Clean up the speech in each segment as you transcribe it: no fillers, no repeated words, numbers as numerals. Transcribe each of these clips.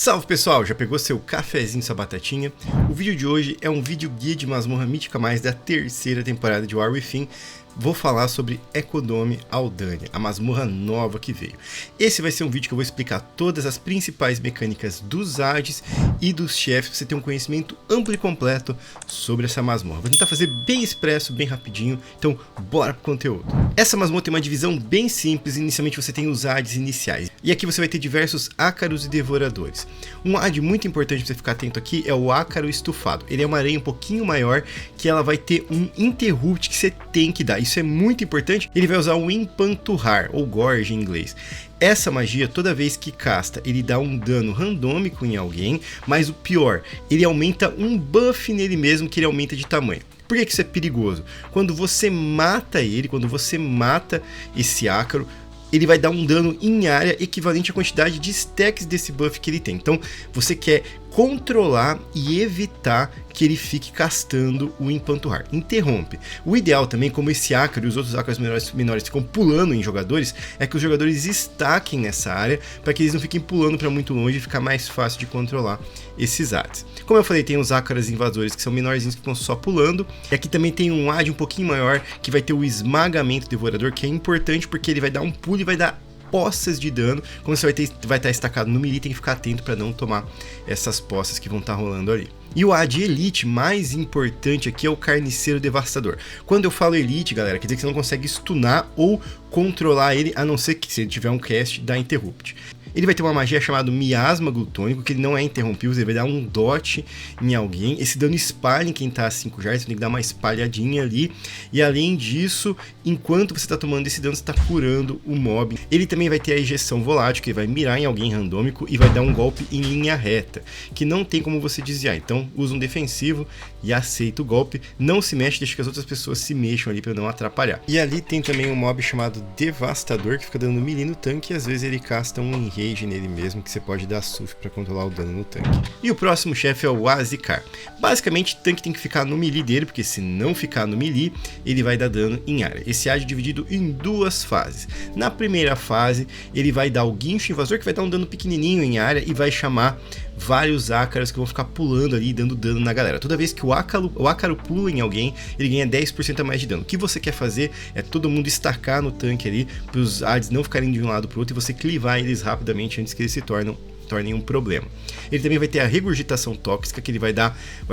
Salve pessoal, já pegou seu cafezinho, sua batatinha? O vídeo de hoje é um vídeo guia de Masmorra Mítica Mais da terceira temporada de War Within. Vou falar sobre Ecodome Aldania, a masmorra nova que veio. Esse vai ser um vídeo que eu vou explicar todas as principais mecânicas dos Hades e dos chefes, para você ter um conhecimento amplo e completo sobre essa masmorra. Vou tentar fazer bem expresso, bem rapidinho, então bora pro conteúdo. Essa masmorra tem uma divisão bem simples. Inicialmente você tem os Hades iniciais, e aqui você vai ter diversos ácaros e devoradores. Um Hade muito importante para você ficar atento aqui é o ácaro estufado. Ele é uma aranha um pouquinho maior, que ela vai ter um interrupt que você tem que dar. Isso é muito importante. Ele vai usar o empanturrar, ou gorge em inglês. Essa magia, toda vez que casta, ele dá um dano randômico em alguém, mas o pior, ele aumenta um buff nele mesmo, que ele aumenta de tamanho. Por que isso é perigoso? Quando você mata ele, quando você mata esse ácaro, ele vai dar um dano em área equivalente à quantidade de stacks desse buff que ele tem. Então você quer controlar e evitar que ele fique castando o empanturrar. Interrompe. O ideal também, como esse ácaro e os outros ácaros menores ficam pulando em jogadores, é que os jogadores estaquem nessa área para que eles não fiquem pulando para muito longe e ficar mais fácil de controlar esses Hades. Como eu falei, tem os ácaros invasores que são menorzinhos, que ficam só pulando. E aqui também tem um Hade um pouquinho maior que vai ter o esmagamento devorador, que é importante porque ele vai dar um pulo e vai dar poças de dano. Como você vai estar estacado no melee, tem que ficar atento para não tomar essas poças que vão estar rolando ali. E o Hade Elite mais importante aqui é o Carniceiro Devastador. Quando eu falo Elite, galera, quer dizer que você não consegue stunar ou controlar ele, a não ser que se ele tiver um cast da Interrupt. Ele vai ter uma magia chamada Miasma Glutônico, que ele não é interrompível, ele vai dar um dot em alguém. Esse dano espalha em quem tá a 5 jardas, você tem que dar uma espalhadinha ali. E além disso, enquanto você tá tomando esse dano, você tá curando o mob. Ele também vai ter a ejeção volátil, que vai mirar em alguém randômico e vai dar um golpe em linha reta, que não tem como você desviar. Então usa um defensivo e aceita o golpe. Não se mexe, deixa que as outras pessoas se mexam ali para não atrapalhar. E ali tem também um mob chamado Devastador, que fica dando melee no tanque, e às vezes ele casta um enrage nele mesmo, que você pode dar surf para controlar o dano no tanque. E o próximo chefe é o Azikar. Basicamente, o tanque tem que ficar no melee dele, porque se não ficar no melee, ele vai dar dano em área. Esse Hade é dividido em duas fases. Na primeira fase, ele vai dar o guincho invasor, que vai dar um dano pequenininho em área e vai chamar vários ácaros que vão ficar pulando ali, dando dano na galera. Toda vez que o ácaro pula em alguém, ele ganha 10% a mais de dano. O que você quer fazer é todo mundo estacar no tanque ali, para os Hades não ficarem de um lado para o outro, e você clivar eles rapidamente antes que eles se tornem um problema. Ele também vai ter a regurgitação tóxica, que ele vai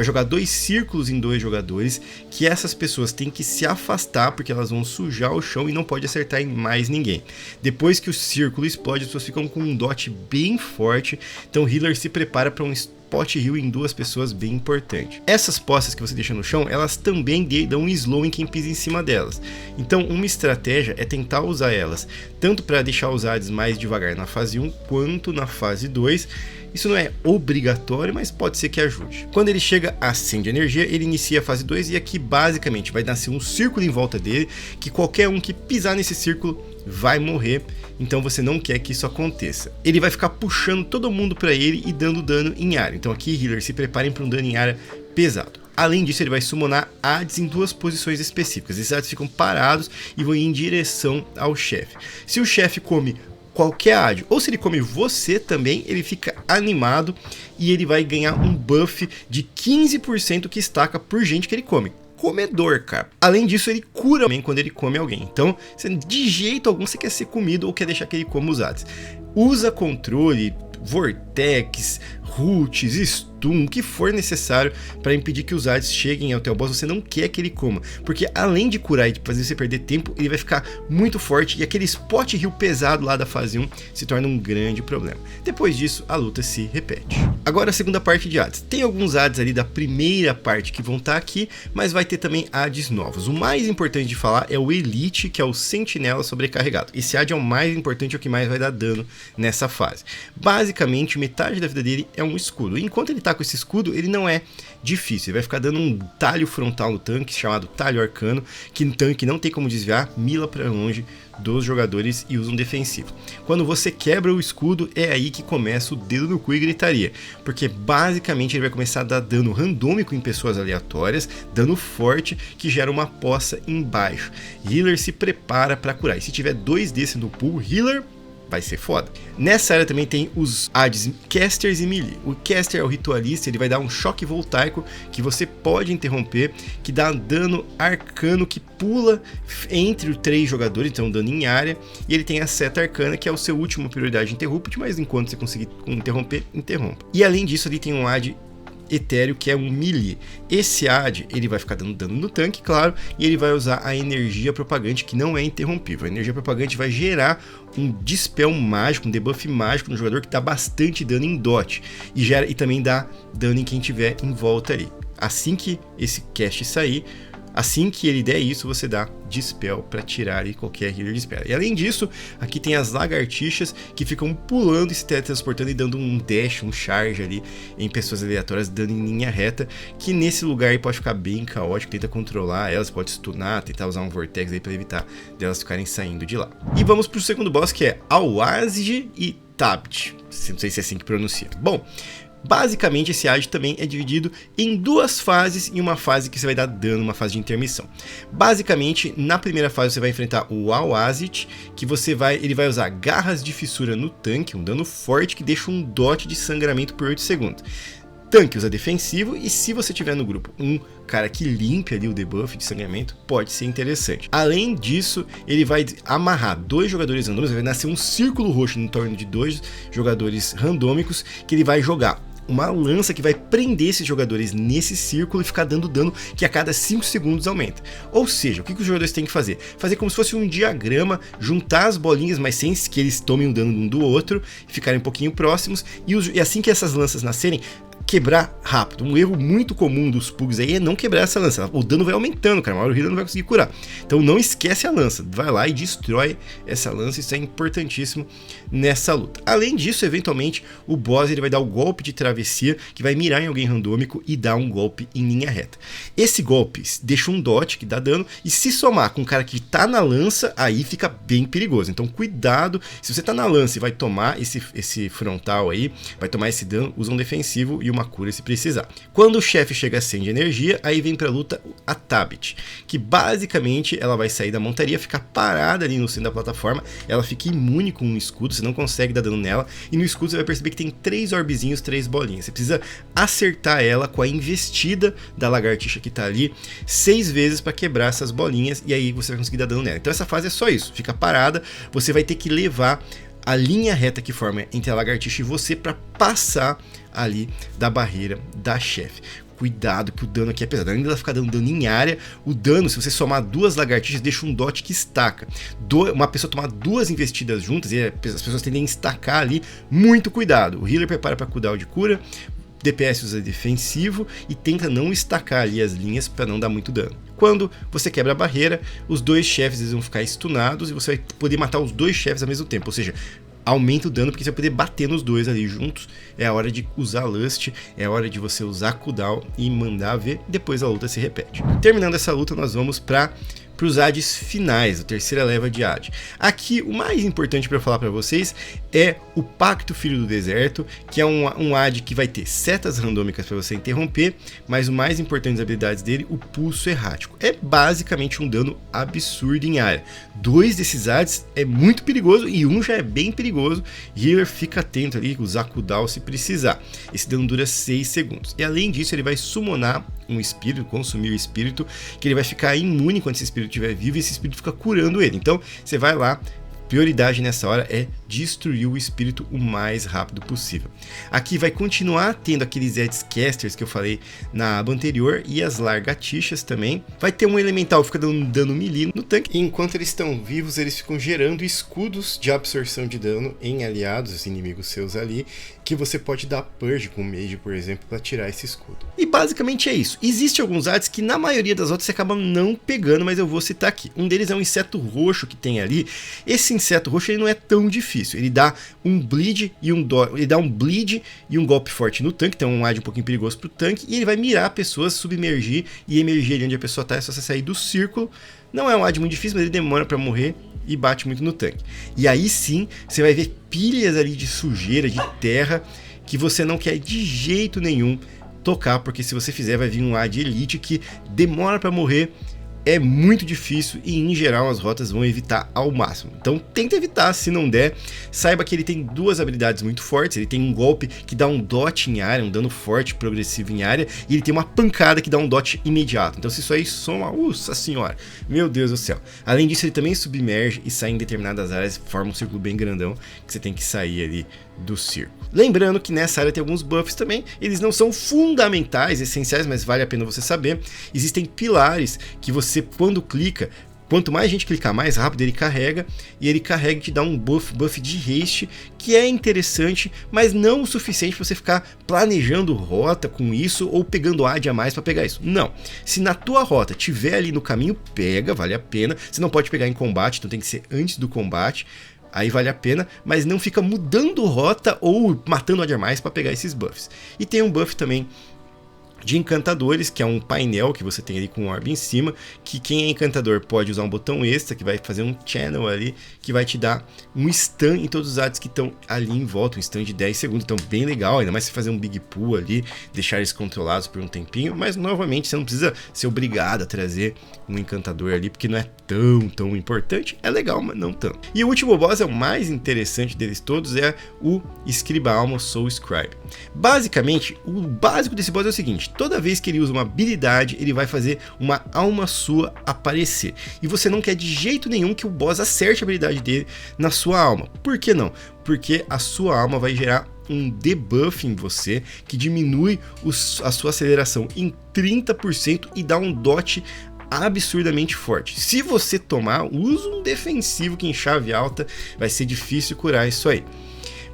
jogar 2 círculos em 2 jogadores, que essas pessoas têm que se afastar, porque elas vão sujar o chão e não pode acertar em mais ninguém. Depois que o círculo explode, as pessoas ficam com um dot bem forte, então o healer se prepara para um spot heal em 2 pessoas bem importante. Essas poças que você deixa no chão, elas também dão um slow em quem pisa em cima delas. Então uma estratégia é tentar usar elas, tanto para deixar os Hades mais devagar na fase 1, quanto na fase 2. Isso não é obrigatório, mas pode ser que ajude. Quando ele chega a 100 de energia, ele inicia a fase 2, e aqui basicamente vai nascer um círculo em volta dele, que qualquer um que pisar nesse círculo vai morrer, então você não quer que isso aconteça. Ele vai ficar puxando todo mundo para ele e dando dano em área. Então aqui, healers, se preparem para um dano em área pesado. Além disso, ele vai summonar Hades em 2 posições específicas. Esses Hades ficam parados e vão ir em direção ao chefe. Se o chefe come qualquer Hade, ou se ele come você também, ele fica animado e ele vai ganhar um buff de 15% que estaca por gente que ele come. Comedor, cara. Além disso, ele cura também quando ele come alguém. Então, de jeito algum você quer ser comido ou quer deixar que ele coma os Hades. Usa controle, vortex, roots, stun, o que for necessário para impedir que os Hades cheguem ao teu boss. Você não quer que ele coma, porque além de curar e de fazer você perder tempo, ele vai ficar muito forte, e aquele spot heal pesado lá da fase 1 se torna um grande problema. Depois disso, a luta se repete. Agora a segunda parte de Hades. Tem alguns Hades ali da primeira parte que vão estar aqui, mas vai ter também Hades novos. O mais importante de falar é o Elite, que é o Sentinela sobrecarregado. Esse Hade é o mais importante, é o que mais vai dar dano nessa fase. Basicamente, metade da vida dele é um escudo. Enquanto ele tá com esse escudo, ele não é difícil. Ele vai ficar dando um talho frontal no tanque, chamado talho arcano, que no tanque não tem como desviar, mila para longe dos jogadores e usa um defensivo. Quando você quebra o escudo, é aí que começa o dedo no cu e gritaria, porque basicamente ele vai começar a dar dano randômico em pessoas aleatórias, dano forte que gera uma poça embaixo. Healer se prepara para curar, e se tiver 2 desses no pool, healer vai ser foda. Nessa área também tem os ADs Casters e Melee. O Caster é o ritualista, ele vai dar um choque voltaico que você pode interromper, que dá dano arcano que pula entre os 3 jogadores, então dano em área, e ele tem a seta arcana, que é o seu último prioridade interrupt, mas enquanto você conseguir interromper, interrompa. E além disso, ali tem um AD etéreo, que é um melee. Esse AD, ele vai ficar dando dano no tanque, claro, e ele vai usar a energia propagante, que não é interrompível. A energia propagante vai gerar um dispel mágico, um debuff mágico no jogador, que dá bastante dano em dot, e também dá dano em quem tiver em volta ali. Assim que esse cast sair, assim que ele der isso, você dá Dispel para tirar ali qualquer healer de espera. E além disso, aqui tem as lagartixas que ficam pulando e se teletransportando e dando um dash, um charge ali em pessoas aleatórias, dando em linha reta, que nesse lugar aí pode ficar bem caótico, tenta controlar elas, pode stunar, tentar usar um vortex aí para evitar delas ficarem saindo de lá. E vamos pro segundo boss, que é Awazji e Tabt. Não sei se é assim que pronuncia. Bom, basicamente esse AD também é dividido em 2 fases e uma fase que você vai dar dano, uma fase de intermissão. Basicamente, na primeira fase você vai enfrentar o Awazji, que ele vai usar garras de fissura no tanque, um dano forte que deixa um dot de sangramento por 8 segundos. Tanque usa defensivo, e se você tiver no grupo um cara que limpe ali o debuff de sangramento, pode ser interessante. Além disso, ele vai amarrar 2 jogadores randômicos, vai nascer um círculo roxo em torno de 2 jogadores randômicos, que ele vai jogar uma lança que vai prender esses jogadores nesse círculo e ficar dando dano que a cada 5 segundos aumenta. Ou seja, o que os jogadores têm que fazer? Fazer como se fosse um diagrama, juntar as bolinhas, mas sem que eles tomem um dano um do outro, ficarem um pouquinho próximos, e assim que essas lanças nascerem, quebrar rápido. Um erro muito comum dos pugs aí é não quebrar essa lança. O dano vai aumentando, cara. Uma hora o healer não vai conseguir curar. Então não esquece a lança. Vai lá e destrói essa lança. Isso é importantíssimo nessa luta. Além disso, eventualmente, o boss ele vai dar o golpe de travessia, que vai mirar em alguém randômico e dar um golpe em linha reta. Esse golpe deixa um dot que dá dano, e se somar com o cara que tá na lança, aí fica bem perigoso. Então cuidado, se você tá na lança e vai tomar esse frontal aí, vai tomar esse dano, usa um defensivo e uma cura se precisar. Quando o chefe chega sem de energia, aí vem pra luta a Tabt, que basicamente ela vai sair da montaria, ficar parada ali no centro da plataforma, ela fica imune com um escudo, você não consegue dar dano nela, e no escudo você vai perceber que tem 3 orbezinhos, 3 bolinhas. Você precisa acertar ela com a investida da lagartixa que tá ali 6 vezes para quebrar essas bolinhas, e aí você vai conseguir dar dano nela. Então essa fase é só isso, fica parada, você vai ter que levar a linha reta que forma entre a lagartixa e você para passar ali da barreira da chefe. Cuidado que o dano aqui é pesado. Além dela ficar dando dano em área, o dano, se você somar 2 lagartixas, deixa um dot que estaca. Uma pessoa tomar 2 investidas juntas, e as pessoas tendem a estacar ali, muito cuidado. O healer prepara para cooldown de cura, DPS usa defensivo e tenta não estacar ali as linhas para não dar muito dano. Quando você quebra a barreira, os 2 chefes eles vão ficar stunados e você vai poder matar os 2 chefes ao mesmo tempo, ou seja, aumenta o dano porque você vai poder bater nos 2 ali juntos. É a hora de usar Lust, é a hora de você usar cooldown e mandar ver, depois a luta se repete. Terminando essa luta, nós vamos para os ADs finais, a terceira leva de AD. Aqui o mais importante para falar para vocês é o Pacto Filho do Deserto, que é um AD que vai ter setas randômicas para você interromper, mas o mais importante das habilidades dele, o Pulso Errático. É basicamente um dano absurdo em área. 2 desses ADs é muito perigoso e um já é bem perigoso. Healer, fica atento ali, usar cooldown se precisar. Esse dano dura 6 segundos. E além disso, ele vai summonar um espírito, consumir o espírito, que ele vai ficar imune quando esse espírito estiver vivo, e esse espírito fica curando ele. Então você vai lá, prioridade nessa hora é destruir o espírito o mais rápido possível. Aqui vai continuar tendo aqueles Edgecasters que eu falei na aba anterior, e as lagartixas também. Vai ter um elemental que fica dando dano melee no tanque, e enquanto eles estão vivos eles ficam gerando escudos de absorção de dano em aliados, inimigos seus ali, que você pode dar purge com o mage, por exemplo, para tirar esse escudo. E basicamente é isso. Existem alguns ADs que na maioria das outras você acaba não pegando, mas eu vou citar aqui. Um deles é um inseto roxo que tem ali. Esse inseto roxo ele não é tão difícil. Ele dá um bleed e um golpe forte no tanque, então é um AD um pouquinho perigoso pro tanque, e ele vai mirar pessoas, submergir e emergir ali onde a pessoa tá, é só você sair do círculo. Não é um AD muito difícil, mas ele demora para morrer e bate muito no tanque. E aí sim, você vai ver pilhas ali de sujeira, de terra, que você não quer de jeito nenhum tocar, porque se você fizer vai vir um AD elite que demora para morrer, é muito difícil e em geral as rotas vão evitar ao máximo. Então tenta evitar, se não der. Saiba que ele tem duas habilidades muito fortes. Ele tem um golpe que dá um dot em área, um dano forte progressivo em área, e ele tem uma pancada que dá um dot imediato. Então se isso aí soma, nossa senhora, meu Deus do céu. Além disso, ele também submerge e sai em determinadas áreas, forma um círculo bem grandão que você tem que sair ali do círculo. Lembrando que nessa área tem alguns buffs também, eles não são fundamentais, essenciais, mas vale a pena você saber. Existem pilares que você, quando clica, quanto mais gente clicar, mais rápido ele carrega, e ele carrega e te dá um buff de haste, que é interessante, mas não o suficiente para você ficar planejando rota com isso, ou pegando AD a mais para pegar isso. Não, se na tua rota tiver ali no caminho, pega, vale a pena. Você não pode pegar em combate, então tem que ser antes do combate. Aí vale a pena, mas não fica mudando rota ou matando AD a mais para pegar esses buffs. E tem um buff também de encantadores, que é um painel que você tem ali com um orb em cima, que quem é encantador pode usar um botão extra, que vai fazer um channel ali, que vai te dar um stun em todos os ads que estão ali em volta, um stun de 10 segundos, então bem legal, ainda mais se fazer um big pull ali, deixar eles controlados por um tempinho, mas novamente você não precisa ser obrigado a trazer um encantador ali, porque não é tão importante, é legal, mas não tanto. E o último boss é o mais interessante deles todos, é o Escriba Alma Soul Scribe. Basicamente, o básico desse boss é o seguinte: toda vez que ele usa uma habilidade, ele vai fazer uma alma sua aparecer. E você não quer de jeito nenhum que o boss acerte a habilidade dele na sua alma. Por que não? Porque a sua alma vai gerar um debuff em você que diminui a sua aceleração em 30% e dá um dot absurdamente forte. Se você tomar, usa um defensivo que em chave alta vai ser difícil curar isso aí.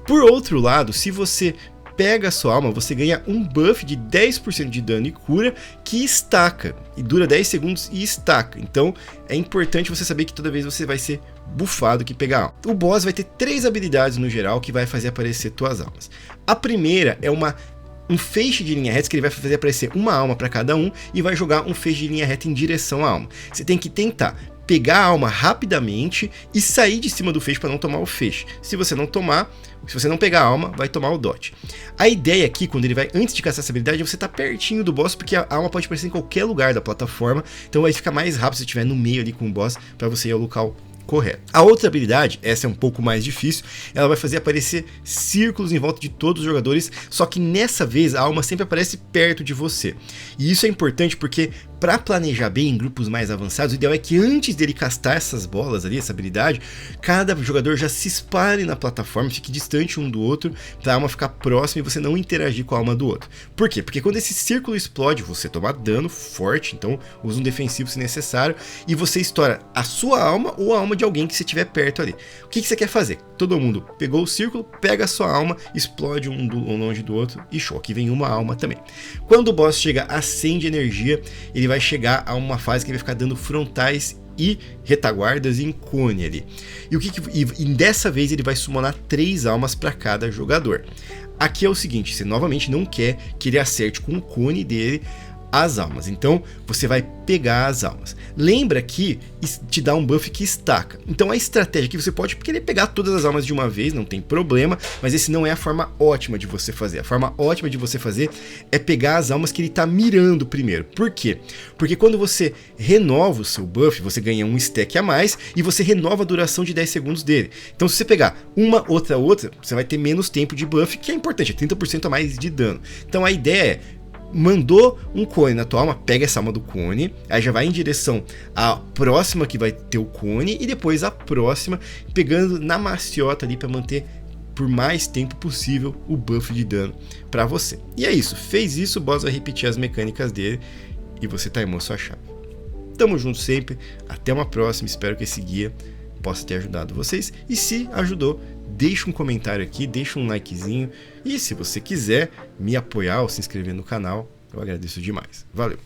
Por outro lado, se você pega a sua alma, você ganha um buff de 10% de dano e cura que estaca, e dura 10 segundos e estaca. Então é importante você saber que toda vez você vai ser bufado que pegar alma. O boss vai ter 3 habilidades no geral que vai fazer aparecer tuas almas. A primeira é um feixe de linha reta, que ele vai fazer aparecer uma alma para cada um e vai jogar um feixe de linha reta em direção à alma. Você tem que tentar pegar a alma rapidamente e sair de cima do feixe para não tomar o feixe. Se você não pegar a alma, vai tomar o dot. A ideia aqui, quando ele vai, antes de caçar essa habilidade, é você tá pertinho do boss, porque a alma pode aparecer em qualquer lugar da plataforma, então vai ficar mais rápido se estiver no meio ali com o boss, para você ir ao local correto. A outra habilidade, essa é um pouco mais difícil, ela vai fazer aparecer círculos em volta de todos os jogadores, só que nessa vez a alma sempre aparece perto de você. E isso é importante porque para planejar bem em grupos mais avançados, o ideal é que antes dele castar essas bolas ali, essa habilidade, cada jogador já se espalhe na plataforma, fique distante um do outro, para a alma ficar próxima e você não interagir com a alma do outro. Por quê? Porque quando esse círculo explode, você toma dano forte, então usa um defensivo se necessário, e você estoura a sua alma ou a alma de alguém que você tiver perto ali. O que você quer fazer? Todo mundo pegou o círculo, pega a sua alma, explode um longe do outro e show, aqui vem uma alma também. Quando o boss chega a 100 de energia, ele vai chegar a uma fase que ele vai ficar dando frontais e retaguardas em cone ali. E dessa vez ele vai summonar 3 almas para cada jogador. Aqui é o seguinte, você novamente não quer que ele acerte com o cone dele as almas, então você vai pegar as almas. Lembra que te dá um buff que estaca, então a estratégia que você pode querer pegar todas as almas de uma vez, não tem problema, mas esse não é a forma ótima de você fazer. A forma ótima de você fazer é pegar as almas que ele está mirando primeiro. Por quê? Porque quando você renova o seu buff, você ganha um stack a mais e você renova a duração de 10 segundos dele. Então se você pegar uma, outra, você vai ter menos tempo de buff, que é importante, é 30% a mais de dano. Então a ideia é: mandou um cone na tua alma, pega essa alma do cone, aí já vai em direção à próxima que vai ter o cone, e depois a próxima, pegando na maciota ali para manter por mais tempo possível o buff de dano para você. E é isso, fez isso, o boss vai repetir as mecânicas dele e você timou sua chave. Tamo junto sempre, até uma próxima, espero que esse guia possa ter ajudado vocês, e se ajudou, deixa um comentário aqui, deixa um likezinho, e se você quiser me apoiar ou se inscrever no canal, eu agradeço demais. Valeu!